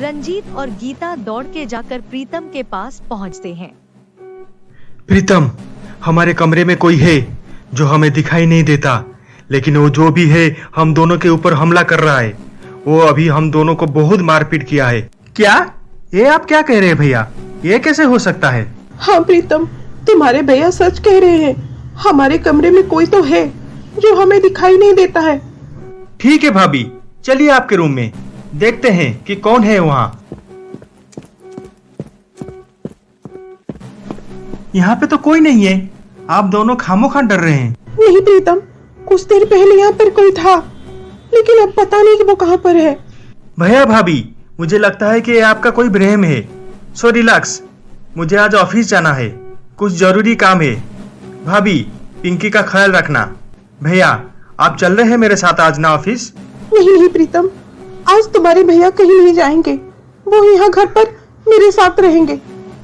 रंजीत और गीता दौड़ के जाकर प्रीतम के पास पहुंचते हैं। प्रीतम, हमारे कमरे में कोई है जो हमें दिखाई नहीं देता, लेकिन वो जो भी है हम दोनों के ऊपर हमला कर रहा है। वो अभी हम दोनों को बहुत मारपीट किया है। क्या? ये आप क्या कह रहे हैं भैया? ये कैसे हो सकता है? हाँ प्रीतम, तुम्हारे भैया सच कह रहे हैं। हमारे कमरे में कोई तो है जो हमें दिखाई नहीं देता है। ठीक है भाभी, चलिए आपके रूम में देखते हैं कि कौन है वहाँ। यहाँ पे तो कोई नहीं है। आप दोनों खामोखा डर रहे हैं। नहीं प्रीतम, कुछ देर पहले यहाँ पर कोई था, लेकिन अब पता नहीं कि वो कहाँ पर है। भैया भाभी, मुझे लगता है कि ये आपका कोई भ्रम है। सो रिलैक्स, मुझे आज ऑफिस जाना है, कुछ जरूरी काम है। भाभी, पिंकी का ख्याल रखना। भैया, आप चल रहे हैं मेरे साथ आज ना ऑफिस? नहीं प्रीतम, आज तुम्हारे भैया कहीं नहीं जाएंगे। वो यहाँ घर पर मेरे साथ रहेंगे।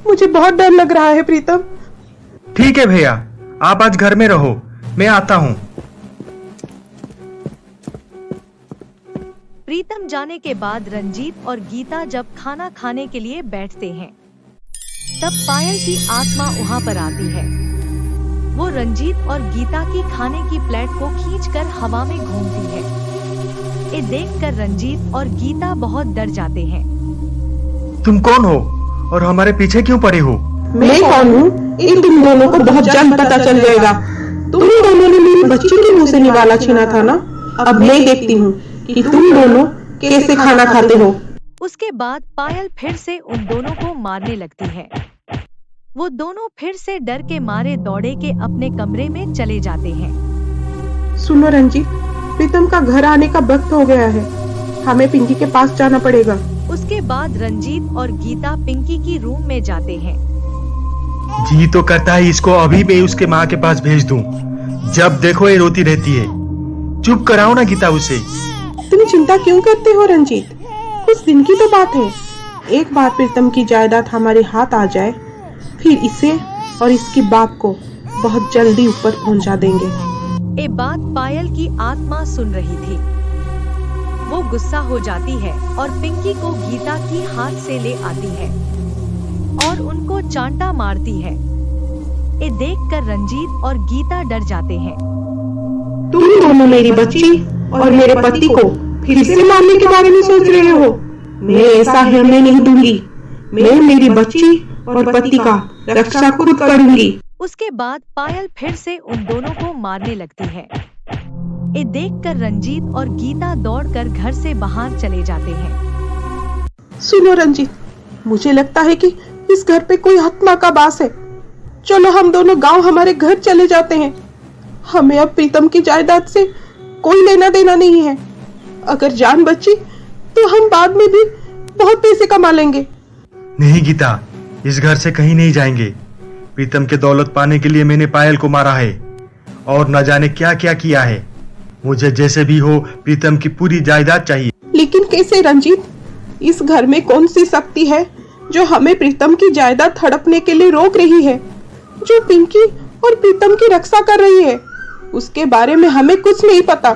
मुझे बहुत डर लग रहा है प्रीतम। ठीक है भैया, आप आज घर में रहो, मैं आता हूँ। प्रीतम जाने के बाद रंजीत और गीता जब खाना खाने के लिए बैठते हैं, तब पायल की आत्मा वहाँ पर आती है। वो रंजीत और गीता की खाने की प्लेट को खींचकर हवा में घूमती है। ये देखकर रंजीत और गीता बहुत डर जाते हैं। तुम कौन हो और हमारे पीछे क्यों पड़े हो? मैं कौन हूँ ये तुम दोनों को बहुत जल्द पता चल जाएगा। तुम दोनों ने मेरी बच्ची के मुंह से निवाला छीना था ना। अब मैं देखती हूँ कि तुम दोनों कैसे खाना खाते हो। उसके बाद पायल फिर से उन दोनों को मारने लगती है। वो दोनों फिर से डर के मारे दौड़े के अपने कमरे में चले जाते हैं। सुनो रंजीत, प्रीतम का घर आने का वक्त हो गया है। हमें पिंकी के पास जाना पड़ेगा। उसके बाद रंजीत और गीता पिंकी की रूम में जाते हैं। जी तो करता है इसको अभी मैं उसके माँ के पास भेज दूं। जब देखो ये रोती रहती है। चुप कराओ ना गीता उसे। तुम चिंता क्यों करते हो रंजीत? कुछ दिन की तो बात है। एक बार प्रीतम की जायदाद हमारे हाथ आ जाए, फिर इसे और इसके बाप को बहुत जल्दी ऊपर पहुंचा देंगे। ये बात पायल की आत्मा सुन रही थी। वो गुस्सा हो जाती है और पिंकी को गीता की हाथ से ले आती है और उनको चांटा मारती है। ये देखकर रंजीत और गीता डर जाते हैं। तुम दोनों मेरी बच्ची और मेरे पति को फिर से मारने के बारे में सोच रहे हो? मैं ऐसा होने नहीं दूंगी। मैं मेरी बच्ची और पति का रक्षा खुद करूंगी। उसके बाद पायल फिर से उन दोनों को मारने लगती है। ये देखकर रंजीत और गीता दौड़कर घर से बाहर चले जाते हैं। सुनो रंजीत, मुझे लगता है कि इस घर पे कोई आत्मा का वास है। चलो हम दोनों गांव हमारे घर चले जाते हैं। हमें अब प्रीतम की जायदाद से कोई लेना देना नहीं है। अगर जान बची तो हम बाद में भी बहुत पैसे कमा लेंगे। नहीं गीता, इस घर से कहीं नहीं जाएंगे। प्रीतम के दौलत पाने के लिए मैंने पायल को मारा है और न जाने क्या क्या किया है। मुझे जैसे भी हो प्रीतम की पूरी जायदाद चाहिए। लेकिन कैसे रंजीत? इस घर में कौन सी शक्ति है जो हमें प्रीतम की जायदाद हड़पने के लिए रोक रही है? जो पिंकी और प्रीतम की रक्षा कर रही है, उसके बारे में हमें कुछ नहीं पता।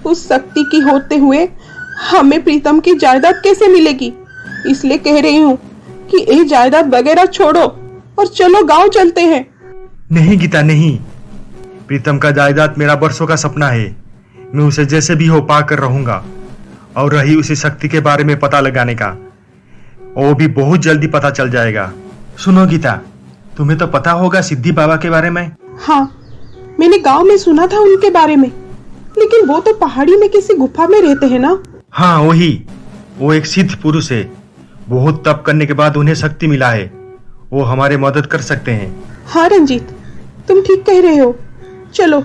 उस शक्ति की होते हुए हमें प्रीतम की जायदाद कैसे मिलेगी? इसलिए कह रही हूँ कि ये जायदाद वगैरह छोड़ो और चलो गांव चलते हैं। नहीं गीता, नहीं। प्रीतम का जायदाद मेरा बरसों का सपना है। मैं उसे जैसे भी हो पा कर रहूंगा। और रही उसी शक्ति के बारे में पता लगाने का, वो भी बहुत जल्दी पता चल जाएगा। सुनो गीता, तुम्हें तो पता होगा सिद्धि बाबा के बारे में। हाँ, मैंने गांव में सुना था उनके बारे में, लेकिन वो तो पहाड़ी में किसी गुफा में रहते हैं ना? हाँ वही। वो एक सिद्ध पुरुष है। बहुत तप करने के बाद उन्हें शक्ति मिला है। वो हमारे मदद कर सकते हैं। हाँ रंजीत, तुम ठीक कह रहे हो। चलो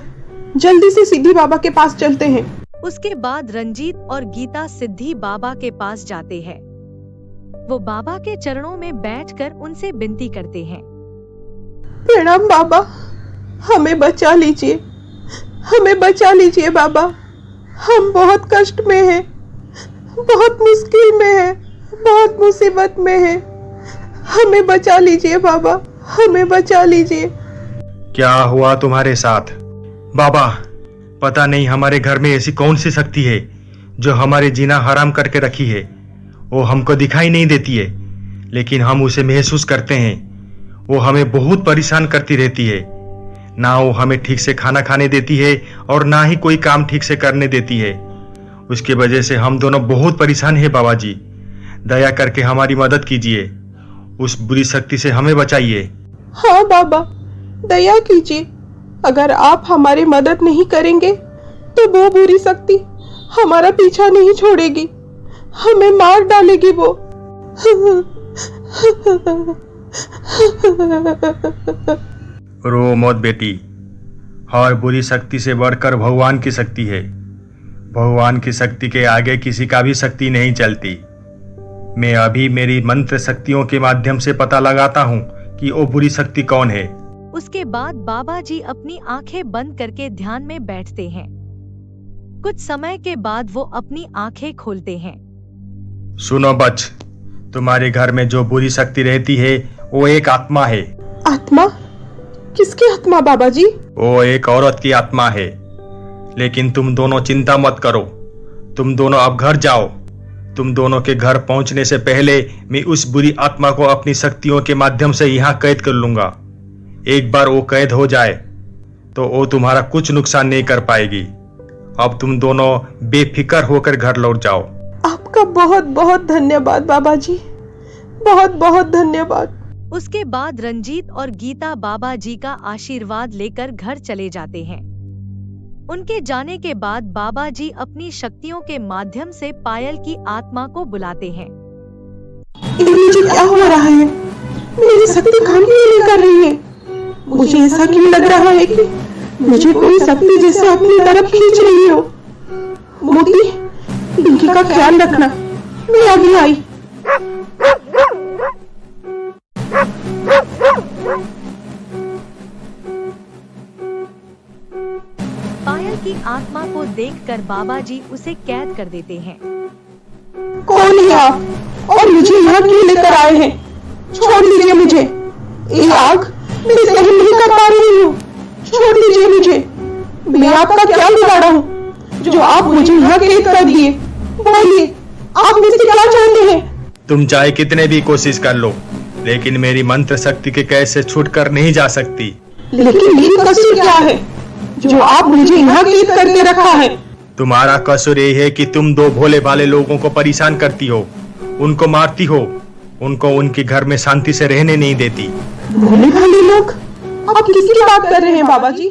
जल्दी से सिद्धि बाबा के पास चलते हैं। उसके बाद रंजीत और गीता सिद्धि बाबा के पास जाते हैं। वो बाबा के चरणों में बैठकर उनसे विनती करते हैं। प्रणाम बाबा, हमें बचा लीजिए, हमें बचा लीजिए बाबा। हम बहुत कष्ट में हैं, बहुत मुश्किल में हैं, बहुत मुसीबत में हैं। हमें बचा लीजिए बाबा, हमें बचा लीजिए। क्या हुआ तुम्हारे साथ? बाबा, पता नहीं हमारे घर में ऐसी कौन सी शक्ति है जो हमारे जीना हराम करके रखी है। वो हमको दिखाई नहीं देती है, लेकिन हम उसे महसूस करते हैं। वो हमें बहुत परेशान करती रहती है। ना वो हमें ठीक से खाना खाने देती है और ना ही कोई काम ठीक से करने देती है। उसकी वजह से हम दोनों बहुत परेशान हैं बाबा जी। दया करके हमारी मदद कीजिए, उस बुरी शक्ति से हमें बचाइए। हाँ बाबा, दया कीजिए। अगर आप हमारी मदद नहीं करेंगे तो वो बुरी शक्ति हमारा पीछा नहीं छोड़ेगी, हमें मार डालेगी वो। रो मत बेटी, हर बुरी शक्ति से बढ़कर भगवान की शक्ति है। भगवान की शक्ति के आगे किसी का भी शक्ति नहीं चलती। मैं अभी मेरी मंत्र शक्तियों के माध्यम से पता लगाता हूँ कि वो बुरी शक्ति कौन है। उसके बाद बाबा जी अपनी आंखें बंद करके ध्यान में बैठते हैं। कुछ समय के बाद वो अपनी आंखें खोलते हैं। सुनो बच, तुम्हारे घर में जो बुरी शक्ति रहती है वो एक आत्मा है। आत्मा? किसकी आत्मा बाबा जी? वो एक औरत की आत्मा है। लेकिन तुम दोनों चिंता मत करो, तुम दोनों अब घर जाओ। तुम दोनों के घर पहुंचने से पहले मैं उस बुरी आत्मा को अपनी शक्तियों के माध्यम से यहाँ कैद कर लूंगा। एक बार वो कैद हो जाए तो वो तुम्हारा कुछ नुकसान नहीं कर पाएगी। अब तुम दोनों बेफिक्र होकर घर लौट जाओ। आपका बहुत बहुत धन्यवाद बाबा जी, बहुत बहुत धन्यवाद। उसके बाद रंजीत और गीता बाबा जी का आशीर्वाद लेकर घर चले जाते हैं। उनके जाने के बाद बाबा जी अपनी शक्तियों के माध्यम से पायल की आत्मा को बुलाते हैं। मुझे क्या हो रहा है? मेरी शक्ति काम नहीं कर रही है। मुझे ऐसा क्यों लग रहा है कि मुझे कोई शक्ति जैसे अपनी तरफ खींच रही हो। मोती, पिंकी का ख्याल रखना, मैं अभी आई। पायल की आत्मा को देखकर बाबा जी उसे कैद कर देते हैं। कौन है आप और मुझे यहाँ क्यों लेकर आए हैं? छोड़ दीजिए मुझे। ये आग मैं सहन नहीं कर पा रही हूँ। छोड़ दीजिए मुझे। मैं आपका क्या बिगाड़ा हूँ जो आप मुझे यहाँ कैद कर दिए? बोलिए, आप मुझसे क्या चाहते हैं? तुम चाहे कितने भी कोशिश कर लो, लेकिन मेरी मंत्र शक्ति के कैद से छूट कर नहीं जा सकती। लेकिन मेरी कसूर क्या है जो आप मुझे यहाँ कैद करके रखा है? तुम्हारा कसूर ये है कि तुम दो भोले भाले लोगों को परेशान करती हो, उनको मारती हो, उनको उनके घर में शांति से रहने नहीं देती। भोले भाले लोग? आप किसकी बात कर रहे हैं बाबा जी?